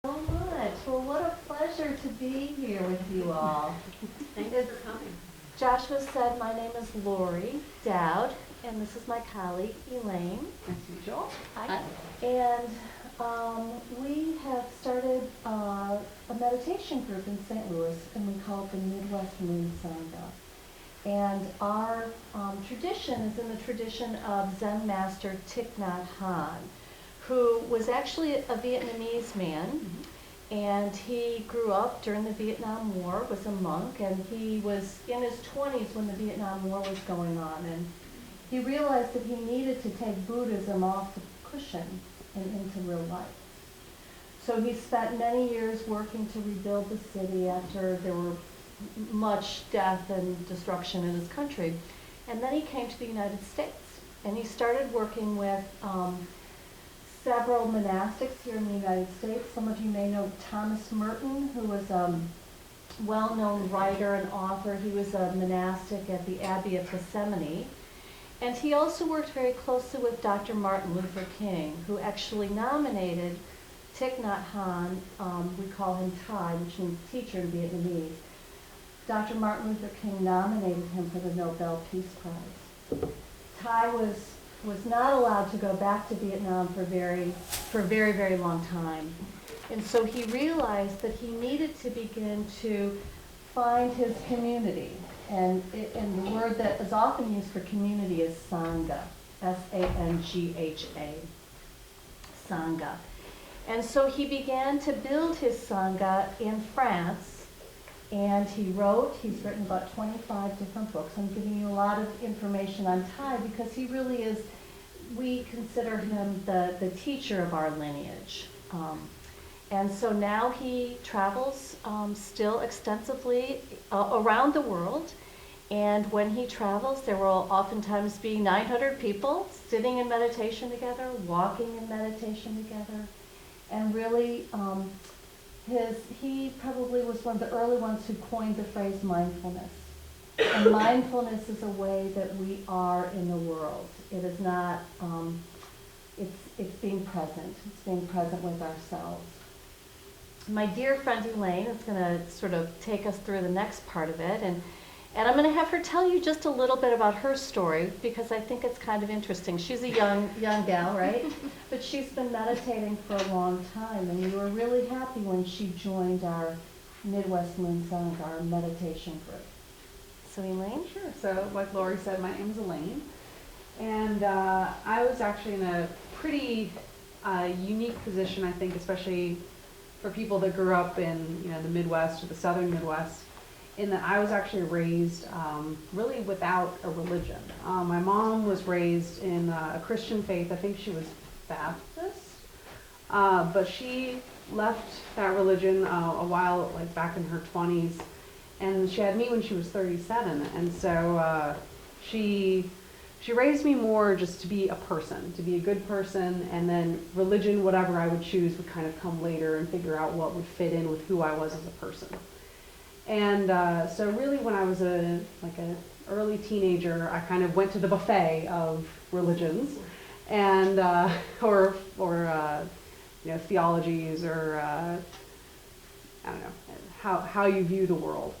So much. Well, what a pleasure to be here with you all. Thank you for coming. Joshua said my name is Lori Dowd, and this is my colleague Elaine. As usual. Hi. And we have started a meditation group in St. Louis, and we call it the Midwest Moon Sangha. And our tradition is in the tradition of Zen master Thich Nhat Hanh, who was actually a Vietnamese man, and he grew up during the Vietnam War, was a monk, and he was in his 20s when the Vietnam War was going on, and he realized that he needed to take Buddhism off the cushion and into real life. So he spent many years working to rebuild the city after there were much death and destruction in his country. And then he came to the United States, and he started working with several monastics here in the United States. Some of you may know Thomas Merton, who was a well-known writer and author. He was a monastic at the Abbey of Gethsemane. And he also worked very closely with Dr. Martin Luther King, who actually nominated Thich Nhat Hanh, we call him Thai, which means teacher in Vietnamese. Dr. Martin Luther King nominated him for the Nobel Peace Prize. Thai was not allowed to go back to Vietnam for a very, very long time. And so he realized that he needed to begin to find his community. And the word that is often used for community is Sangha, S-A-N-G-H-A, Sangha. And so he began to build his Sangha in France, and he's written about 25 different books. I'm giving you a lot of information on Thai because he really is, we consider him the teacher of our lineage. And so now he travels still extensively around the world. And when he travels, there will oftentimes be 900 people sitting in meditation together, walking in meditation together. And really, he probably was one of the early ones who coined the phrase mindfulness. And mindfulness is a way that we are in the world. It is not, it's being present. It's being present with ourselves. My dear friend Elaine is going to sort of take us through the next part of it. And I'm going to have her tell you just a little bit about her story because I think it's kind of interesting. She's a young gal, right? But she's been meditating for a long time, and we were really happy when she joined our Midwest Moon Sangha, our meditation group. So Elaine? Sure. So like Lori said, my name is Elaine. And I was actually in a pretty unique position, I think, especially for people that grew up in the Midwest or the Southern Midwest, in that I was actually raised really without a religion. My mom was raised in a Christian faith. I think she was Baptist, but she left that religion a while, like back in her 20s, and she had me when she was 37. And so she raised me more just to be a person, to be a good person, and then religion, whatever I would choose, would kind of come later and figure out what would fit in with who I was as a person. And so really when I was an early teenager, I kind of went to the buffet of religions and or theologies or I don't know, how you view the world.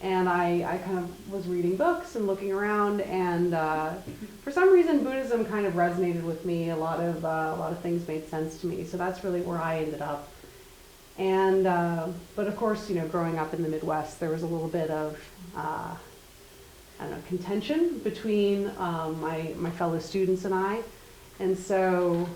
And I kind of was reading books and looking around, and for some reason Buddhism kind of resonated with me. A lot of things made sense to me. So that's really where I ended up. And but of course, growing up in the Midwest, there was a little bit of contention between my fellow students and I. And so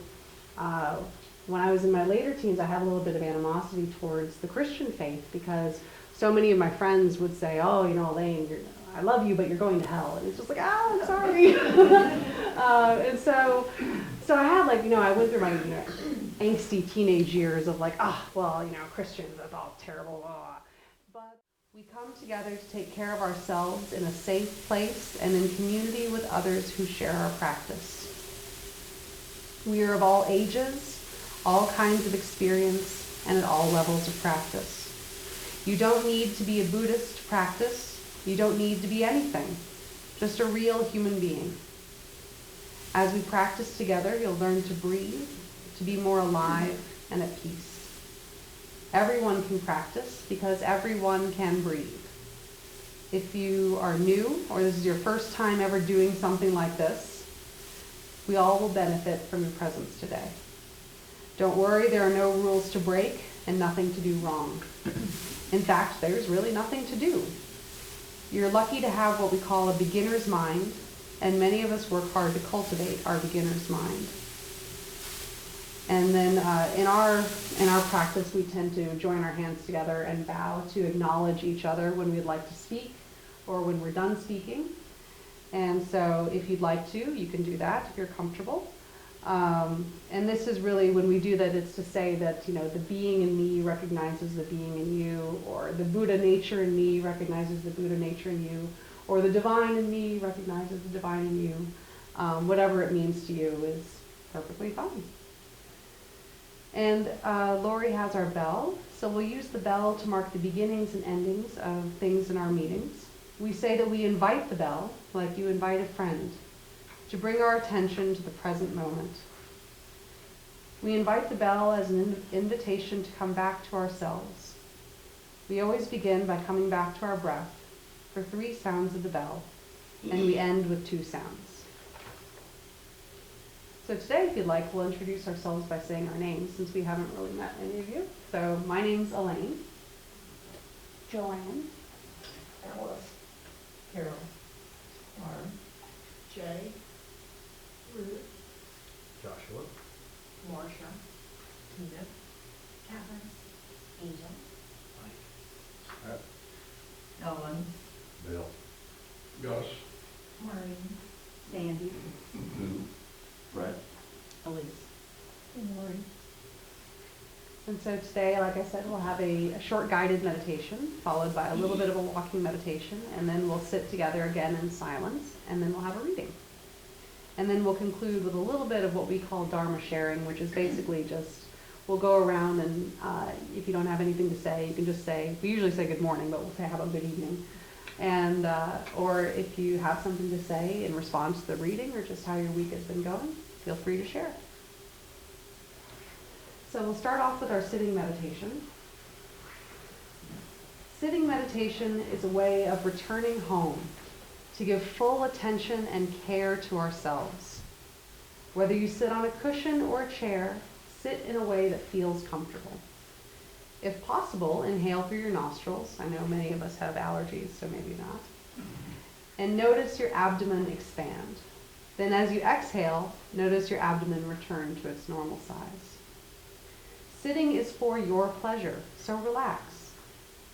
when I was in my later teens, I had a little bit of animosity towards the Christian faith because so many of my friends would say, "Oh, Elaine, I love you, but you're going to hell." And it's just like, "Oh, I'm sorry." And so I had I went through my angsty teenage years of Christians, that's all terrible. But we come together to take care of ourselves in a safe place and in community with others who share our practice. We are of all ages, all kinds of experience, and at all levels of practice. You don't need to be a Buddhist to practice. You don't need to be anything, just a real human being. As we practice together, you'll learn to breathe, to be more alive and at peace. Everyone can practice because everyone can breathe. If you are new or this is your first time ever doing something like this, we all will benefit from your presence today. Don't worry, there are no rules to break and nothing to do wrong. In fact, there's really nothing to do. You're lucky to have what we call a beginner's mind, and many of us work hard to cultivate our beginner's mind. And then in our practice, we tend to join our hands together and bow to acknowledge each other when we'd like to speak or when we're done speaking. And so if you'd like to, you can do that if you're comfortable. And this is really, when we do that, it's to say that, the being in me recognizes the being in you, or the Buddha nature in me recognizes the Buddha nature in you, or the divine in me recognizes the divine in you. Whatever it means to you is perfectly fine. And Lori has our bell, so we'll use the bell to mark the beginnings and endings of things in our meetings. We say that we invite the bell, like you invite a friend, to bring our attention to the present moment. We invite the bell as an invitation to come back to ourselves. We always begin by coming back to our breath for 3 sounds of the bell, and we end with 2 sounds. So today, if you'd like, we'll introduce ourselves by saying our names, since we haven't really met any of you. So my name's Elaine. Joanne. Alice. Carol. Barb. Jay. Ruth. Joshua. Marcia. Tina. Catherine. Angel. Mike. Ellen. Bill. Gus. Maureen. Sandy. Brett. Elise. And Lori. And so today, like I said, we'll have a short guided meditation, followed by a little bit of a walking meditation, and then we'll sit together again in silence, and then we'll have a reading. And then we'll conclude with a little bit of what we call Dharma sharing, which is basically just, we'll go around and if you don't have anything to say, you can just say, we usually say good morning, but we'll say have a good evening. And, or if you have something to say in response to the reading or just how your week has been going, feel free to share. So we'll start off with our sitting meditation. Sitting meditation is a way of returning home to give full attention and care to ourselves. Whether you sit on a cushion or a chair, sit in a way that feels comfortable. If possible, inhale through your nostrils. I know many of us have allergies, so maybe not. And notice your abdomen expand. Then as you exhale, notice your abdomen return to its normal size. Sitting is for your pleasure, so relax.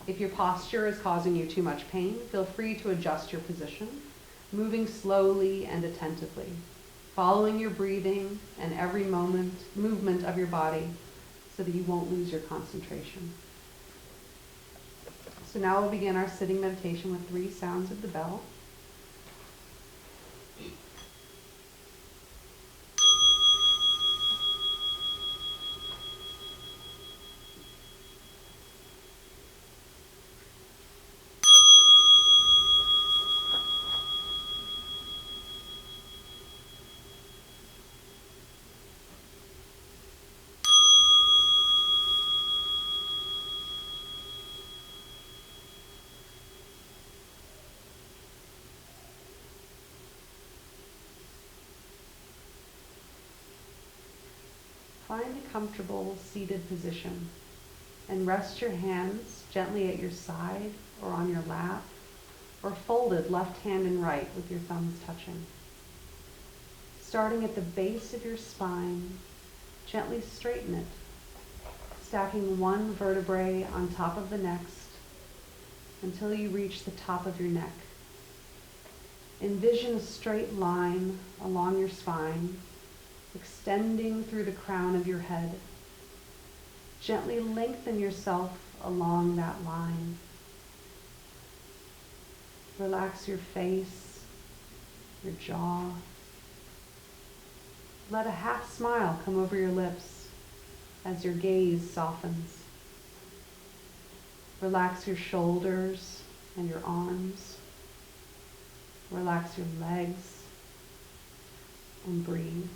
If your posture is causing you too much pain, feel free to adjust your position, moving slowly and attentively, following your breathing and every movement of your body so that you won't lose your concentration. So now we'll begin our sitting meditation with 3 sounds of the bell. Find a comfortable seated position and rest your hands gently at your side or on your lap, or folded left hand and right with your thumbs touching. Starting at the base of your spine, gently straighten it, stacking one vertebrae on top of the next until you reach the top of your neck. Envision a straight line along your spine, extending through the crown of your head. Gently lengthen yourself along that line. Relax your face, your jaw. Let a half smile come over your lips as your gaze softens. Relax your shoulders and your arms. Relax your legs and breathe.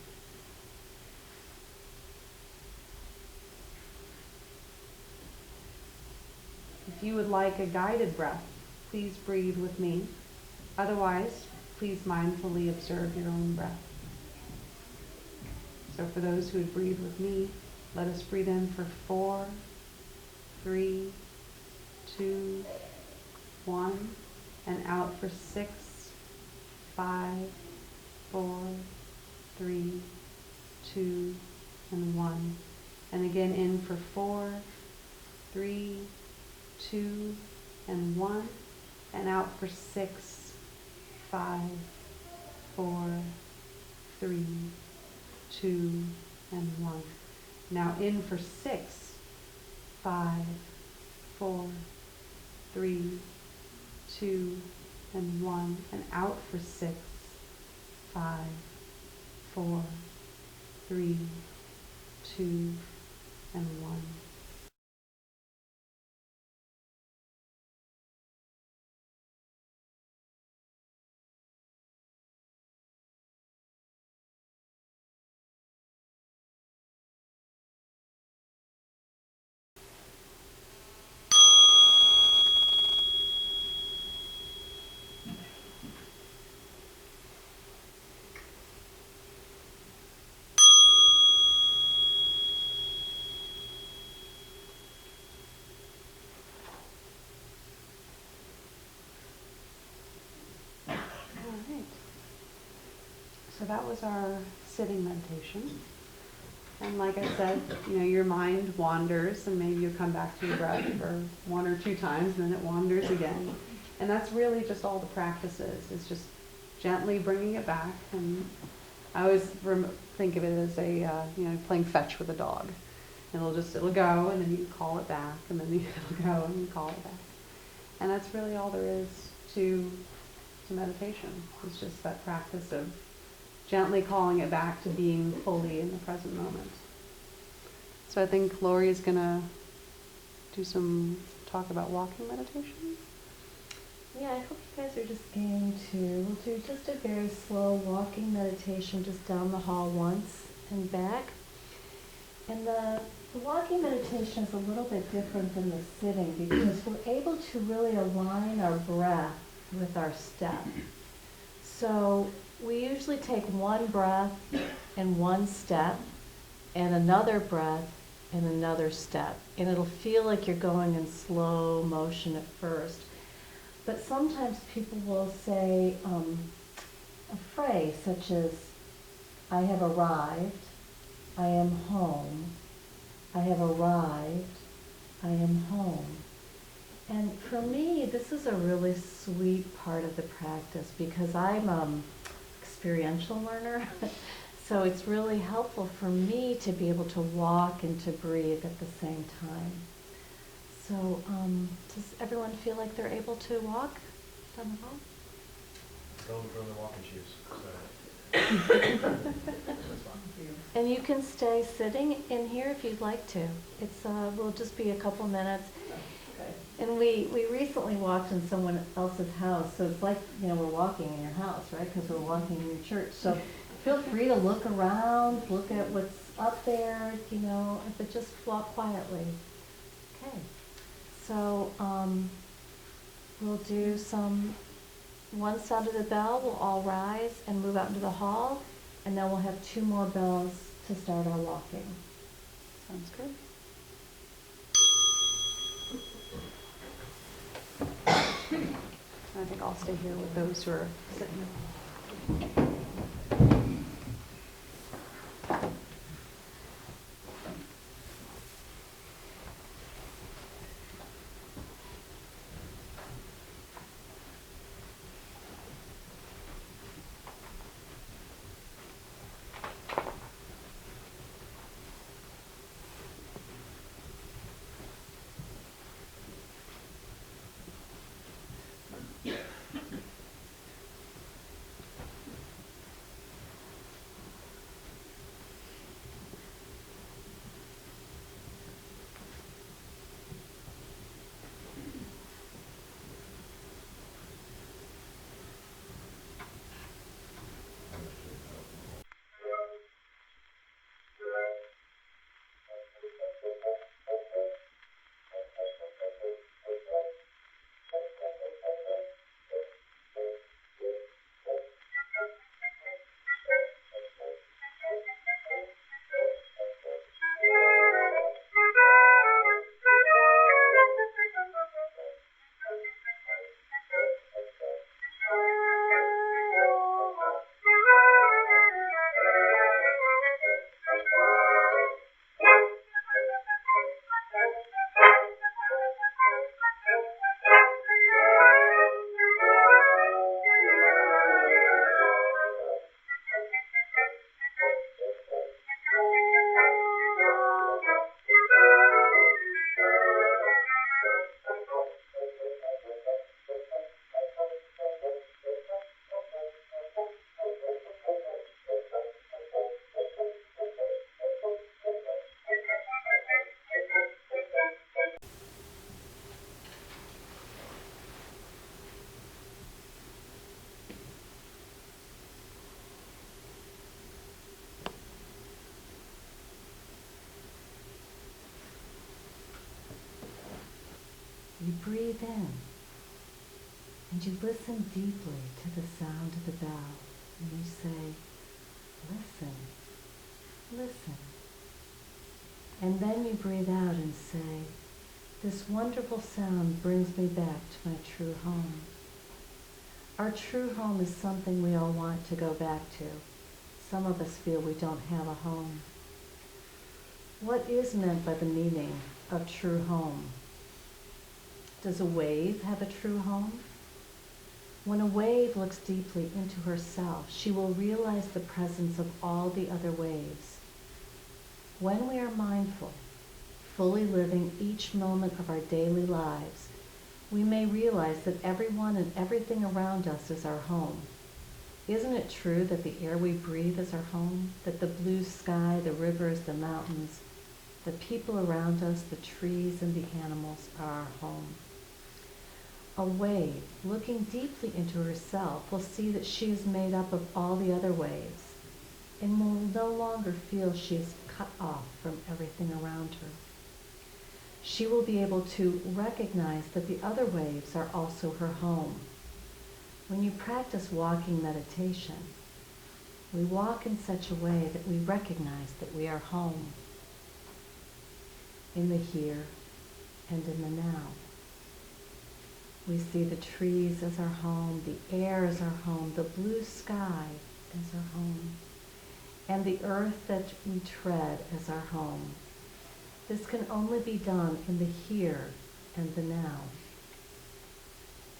If you would like a guided breath, please breathe with me. Otherwise, please mindfully observe your own breath. So for those who would breathe with me, let us breathe in for 4, 3, 2, 1, and out for 6, 5, 4, 3, 2, and 1. And again in for 4, 3, 2, and 1, and out for 6, 5, 4, 3, 2, and 1. Now in for 6, 5, 4, 3, 2, and 1, and out for 6, 5, 4, 3, 2, and 1. Alright, so that was our sitting meditation. And like I said, your mind wanders and maybe you come back to your breath for 1 or 2 times and then it wanders again. And that's really just all the practice is. It's just gently bringing it back. And I always think of it as playing fetch with a dog. And it'll go and then you call it back and then it'll go and you call it back. And that's really all there is to meditation. It's just that practice of gently calling it back to being fully in the present moment. So I think Lori is going to do some talk about walking meditation. Yeah, I hope you guys are just getting to do just a very slow walking meditation just down the hall once and back. And the walking meditation is a little bit different than the sitting because we're able to really align our breath with our step. So we usually take one breath and one step and another breath and another step. And it'll feel like you're going in slow motion at first. But sometimes people will say a phrase such as, I have arrived, I am home, I have arrived, I am home. And for me, this is a really sweet part of the practice because I'm experiential learner. So it's really helpful for me to be able to walk and to breathe at the same time. So does everyone feel like they're able to walk down the hall? Don't throw the walking shoes. So. That's fine. And you can stay sitting in here if you'd like to. It's will just be a couple minutes. And we recently walked in someone else's house, so it's like, we're walking in your house, right? Because we're walking in your church. So feel free to look around, look at what's up there, but just walk quietly. Okay. So we'll do one sound of the bell, we'll all rise and move out into the hall, and then we'll have 2 more bells to start our walking. Sounds good. I think I'll stay here with those who are sitting. You breathe in, and you listen deeply to the sound of the bell, and you say, listen, listen. And then you breathe out and say, this wonderful sound brings me back to my true home. Our true home is something we all want to go back to. Some of us feel we don't have a home. What is meant by the meaning of true home? Does a wave have a true home? When a wave looks deeply into herself, she will realize the presence of all the other waves. When we are mindful, fully living each moment of our daily lives, we may realize that everyone and everything around us is our home. Isn't it true that the air we breathe is our home? That the blue sky, the rivers, the mountains, the people around us, the trees and the animals are our home? A wave, looking deeply into herself, will see that she is made up of all the other waves and will no longer feel she is cut off from everything around her. She will be able to recognize that the other waves are also her home. When you practice walking meditation, we walk in such a way that we recognize that we are home in the here and in the now. We see the trees as our home, the air as our home, the blue sky as our home, and the earth that we tread as our home. This can only be done in the here and the now.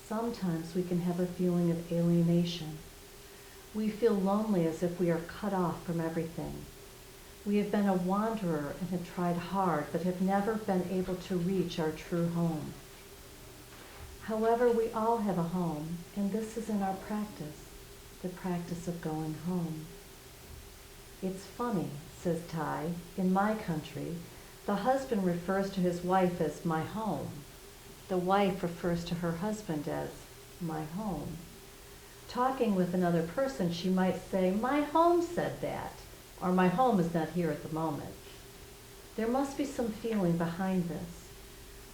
Sometimes we can have a feeling of alienation. We feel lonely as if we are cut off from everything. We have been a wanderer and have tried hard, but have never been able to reach our true home. However, we all have a home, and this is in our practice, the practice of going home. It's funny, says Thai, in my country, the husband refers to his wife as my home. The wife refers to her husband as my home. Talking with another person, she might say, my home said that, or my home is not here at the moment. There must be some feeling behind this.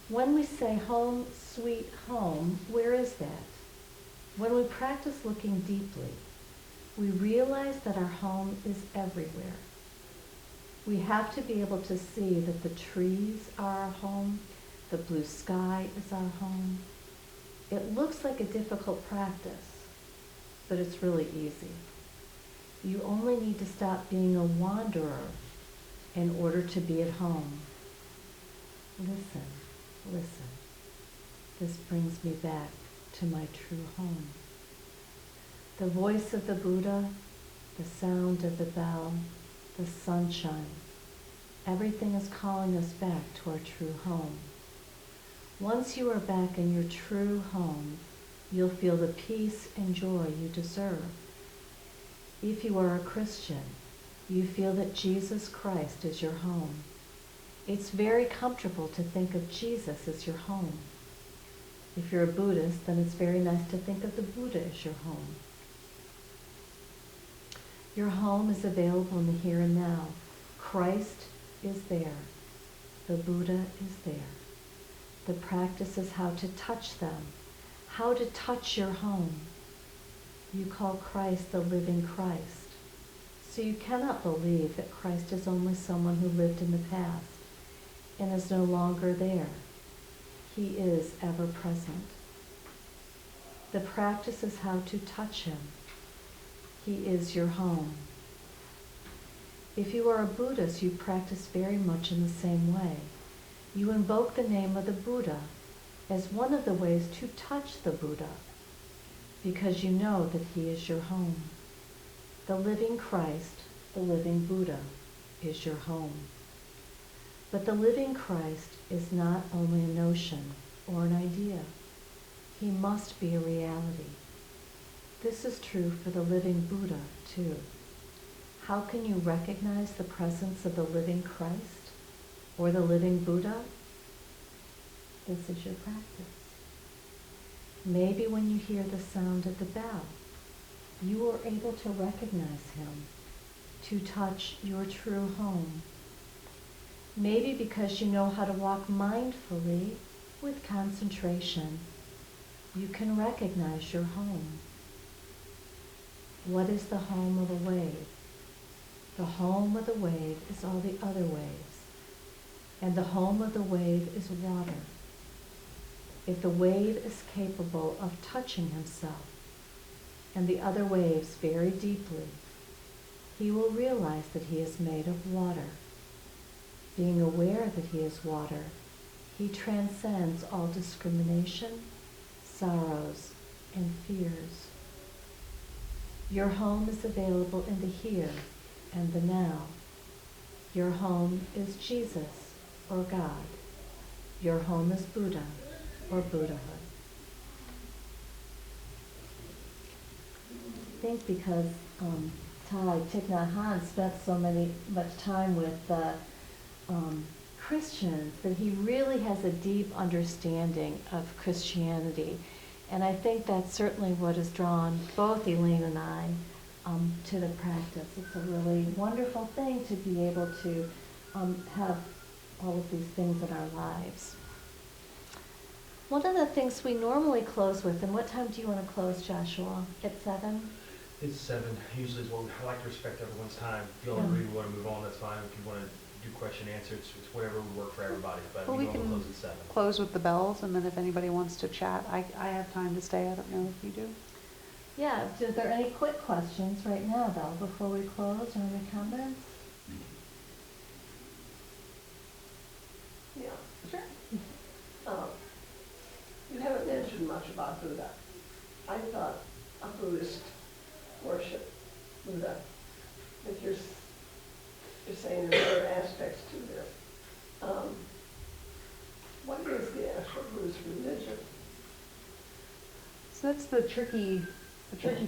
When we say home, sweet home, where is that? When we practice looking deeply, we realize that our home is everywhere. We have to be able to see that the trees are our home, the blue sky is our home. It looks like a difficult practice, but it's really easy. You only need to stop being a wanderer in order to be at home. Listen, listen. This brings me back to my true home. The voice of the Buddha, the sound of the bell, the sunshine, everything is calling us back to our true home. Once you are back in your true home, you'll feel the peace and joy you deserve. If you are a Christian, you feel that Jesus Christ is your home. It's very comfortable to think of Jesus as your home. If you're a Buddhist, then it's very nice to think of the Buddha as your home. Your home is available in the here and now. Christ is there. The Buddha is there. The practice is how to touch them, how to touch your home. You call Christ the living Christ. So you cannot believe that Christ is only someone who lived in the past and is no longer there. He is ever present. The practice is how to touch him. He is your home. If you are a Buddhist, you practice very much in the same way. You invoke the name of the Buddha as one of the ways to touch the Buddha, because you know that he is your home. The living Christ, the living Buddha, is your home. But the living Christ is not only a notion or an idea. He must be a reality. This is true for the living Buddha, too. How can you recognize the presence of the living Christ or the living Buddha? This is your practice. Maybe when you hear the sound of the bell, you are able to recognize him, to touch your true home. Maybe because you know how to walk mindfully With concentration, you can recognize your home. What is the home of a wave? The home of the wave is all the other waves, and the home of the wave is water. If the wave is capable of touching himself and the other waves very deeply, he will realize that he is made of water. Being aware that he is water, he transcends all discrimination, sorrows, and fears. Your home is available in the here and the now. Your home is Jesus or God. Your home is Buddha or Buddhahood. I think because Thai Thich Nhat Hanh spent so much time with Christians that he really has a deep understanding of Christianity. And I think that's certainly what has drawn both Elaine and I to the practice. It's a really wonderful thing to be able to have all of these things in our lives. One of the things we normally close with, and what time do you want to close, Joshua? At 7? It's 7, usually is what I like to respect everyone's time. If you don't agree, we want to move on, that's fine. If you want to do question answer, it's whatever would work for everybody, but Well, we we normally can close at 7. close with the bells, and then if anybody wants to chat, I have time to stay. I don't know if you do. Yeah, is there any quick questions right now, though, before we close, or any comments? Yeah, sure. You haven't mentioned much about Buddha. I thought a Buddhist worship Buddha, but you're saying there are other aspects to this. What is the actual Buddhist religion? So that's the tricky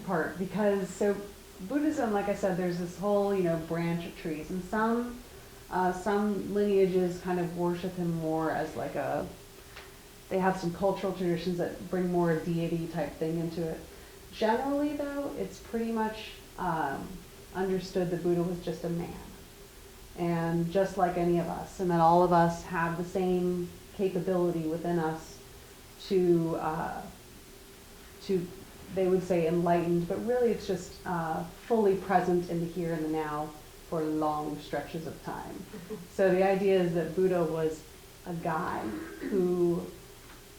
part, because so Buddhism, like I said, there's this whole branch of trees, and some lineages kind of worship him more as they have some cultural traditions that bring more a deity type thing into it. Generally, though, it's pretty much understood that Buddha was just a man, and just like any of us, and that all of us have the same capability within us to they would say enlightened, but really it's just fully present in the here and the now for long stretches of time. So the idea is that Buddha was a guy who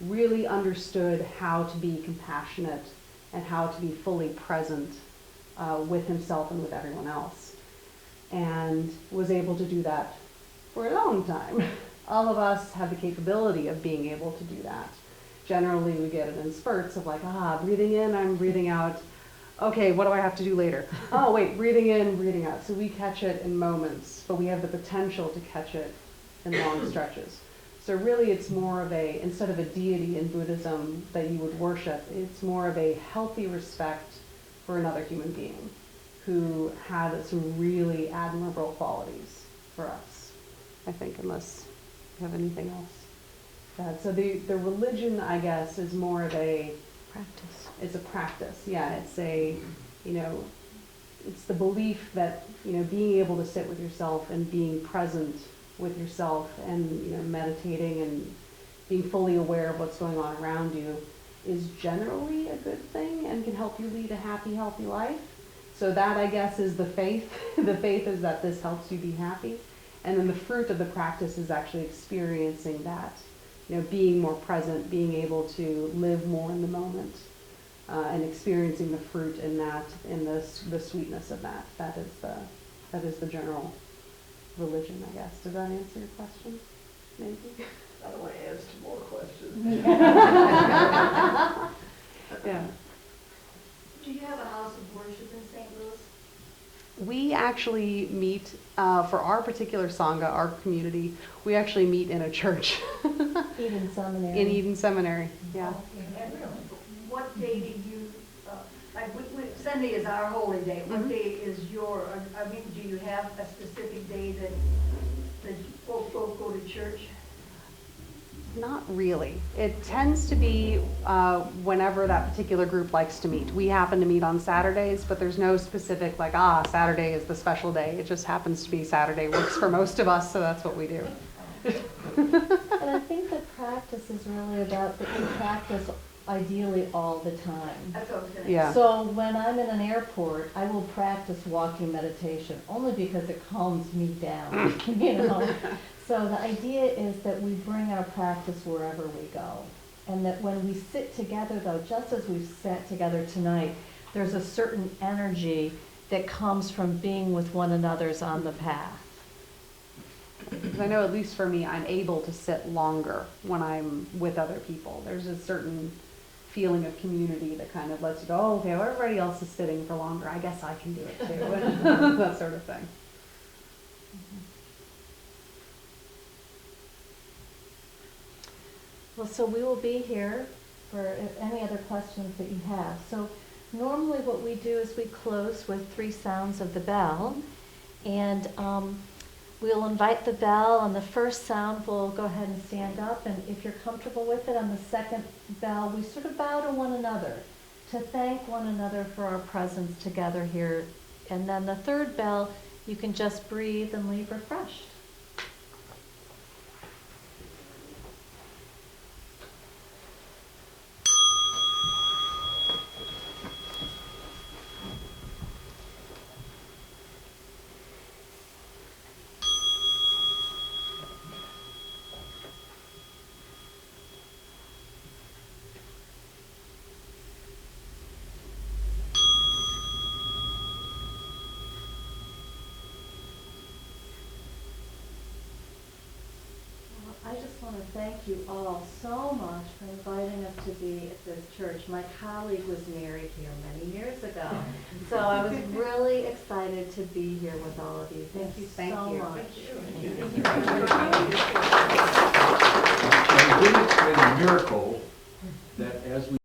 really understood how to be compassionate and how to be fully present with himself and with everyone else, and was able to do that for a long time. All of us have the capability of being able to do that. Generally, we get it in spurts of breathing in, I'm breathing out. Okay, what do I have to do later? Oh, wait, breathing in, breathing out. So we catch it in moments, but we have the potential to catch it in long stretches. So really it's more of instead of a deity in Buddhism that you would worship, it's more of a healthy respect for another human being who had some really admirable qualities for us, I think, unless you have anything else. So the religion, I guess, is more of a Practice. It's a practice, yeah. It's it's the belief that being able to sit with yourself and being present with yourself and meditating and being fully aware of what's going on around you is generally a good thing and can help you lead a happy, healthy life. So that, I guess, is the faith. The faith is that this helps you be happy, and then the fruit of the practice is actually experiencing that. Being more present, being able to live more in the moment, and experiencing the fruit in that, in the sweetness of that. That is the general religion, I guess. Does that answer your question? Maybe. I don't want to answer more questions. Yeah. Do you have a house of worship in St. Louis? We actually meet, for our particular Sangha, our community, we actually meet in a church. Eden Seminary. In Eden Seminary, yeah. And what day do you, Sunday is our holy day. What day is do you have a specific day that folks go to church? Not really. It tends to be whenever that particular group likes to meet. We happen to meet on Saturdays, but there's no specific Saturday is the special day. It just happens to be Saturday. Works for most of us, so that's what we do. And I think the practice practice is really about that you practice ideally all the time. That's what I was gonna. Yeah. So when I'm in an airport, I will practice walking meditation, only because it calms me down, you know? So the idea is that we bring our practice wherever we go. And that when we sit together though, just as we've sat together tonight, there's a certain energy that comes from being with one another's on the path. Because I know at least for me, I'm able to sit longer when I'm with other people. There's a certain feeling of community that kind of lets you go, oh, okay, well, everybody else is sitting for longer. I guess I can do it too. That sort of thing. Well, so we will be here for any other questions that you have. So normally what we do is we close with 3 sounds of the bell, and we'll invite the bell. On the first sound, we'll go ahead and stand up, and if you're comfortable with it, on the second bell, we sort of bow to one another to thank one another for our presence together here. And then the third bell, you can just breathe and leave refreshed. I just want to thank you all so much for inviting us to be at this church. My colleague was married here many years ago, so I was really excited to be here with all of you. Thank you so much. And didn't explain the miracle